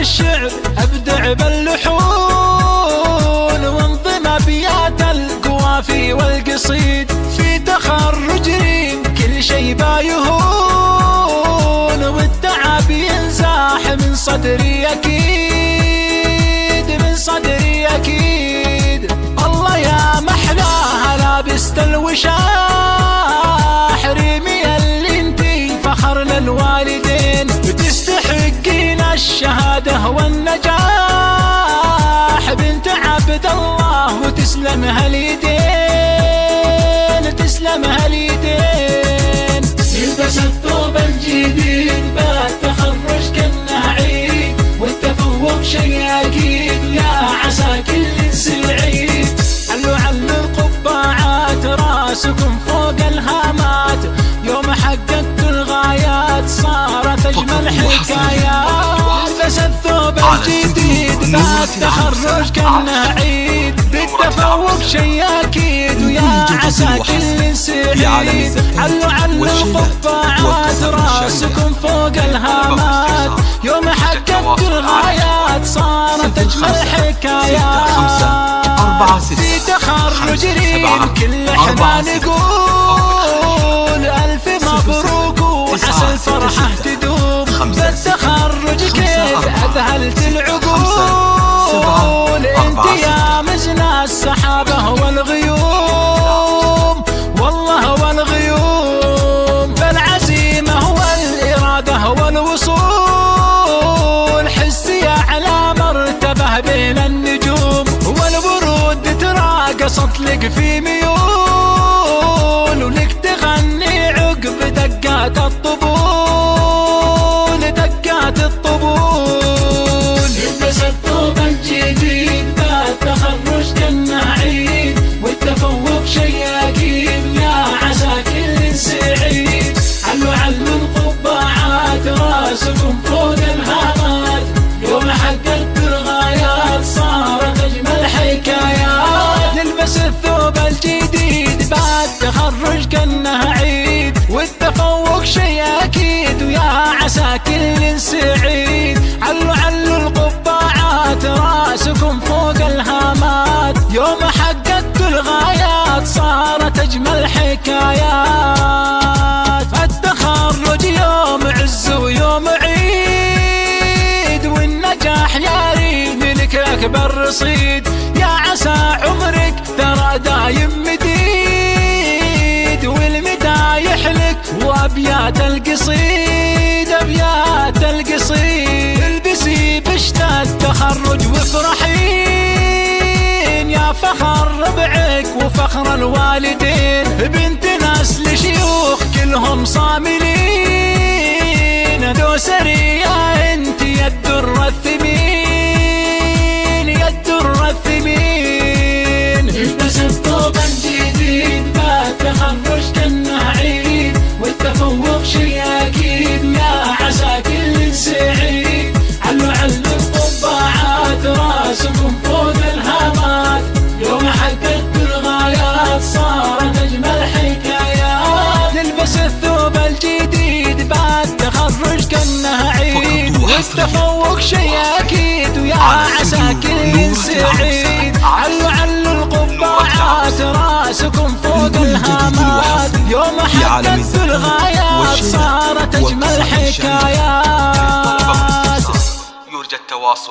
الشعر أبدع باللحون وانظم أبيات القوافي والقصيد، في تخرج ريم كل شي بايهون، والتعب ينزاح من صدري أكيد، من صدري أكيد. الله يا محلاها لابست الوشاح، ريمي اللي انتي فخر للوالدين، بتستحقين الشهادة والنجاح، بنت عبد الله وتسلم هاليدين، تسلم هاليدين. يلبس الثوب الجديد بعد تخرج كأنه عيد، والتفوق شي أكيد يا عسى كل سعيد. علوا القبعات راسكم فوق الهامات، يوم حققت الغايات صارت أجمل حكايات. لبس الثوب الجديد بعد تخرج كأنه عيد، بالتفوق شي أكيد ويا عسى كل سعيد. علوا القبعات راسكم فوق الهامات، يوم حققت الغايات صارت أجمل حكايات. في تخرج ريم كل احنا نقول ألف مبروك وعسى الفرحة تدوم، بالتخرج كيف أذهلت العقول، انت يا مزنا السحابة والغيوم، والله والغيوم. بالعزيمة والإرادة والوصول، حسي أعلى مرتبة بين النجوم، والورود تراقصت لك في ميول، ولك تغني عقب دقات الطبول، دقات الطبول. يلبس الثوب الجديد بعد تخرج كأنه عيد، والتفوق شي أكيد يا عسى كل سعيد. علوا القبعات راسكم فوق الهامات، يوم حققت الغايات صارت أجمل حكايات. نلبس الثوب الجديد بعد تخرج كأنه عيد، والتفوق شي أكيد ويا عسى كل سعيد. علوا القبعات راسكم فوق الهامات، يوم حققت الغايات صارت أجمل حكايات. التخرج يوم عز ويوم عيد، والنجاح يا ريم لك أكبر رصيد، يا عسى عمرك ترى دايم مديد، والمدايح لك وأبيات القصيد، أبيات القصيد. البسي بشت التخرج وافرحين، يا فخر ربعك وفخر الوالدين، بنت ناس لشيوخ كلهم صاملين، دوسري يا انت يا الدر الثمين، يا الدر الثمين. يلبس الثوب الجديد بعد تخرج كأنه عيد، والتفوق شي أكيد يا عسى كل سعيد. علوا القبعات راسكم فوق الهامات، يوم حققت الغايات صارت أجمل حكايات. نلبس الثوب الجديد بعد تخرج كأنه عيد، والتفوق شي أكيد ويا عسى كل سعيد. علوا القبعات راسكم فوق الهامات، يوم حققت الغايات صارت أجمل حكايات. يرجى التواصل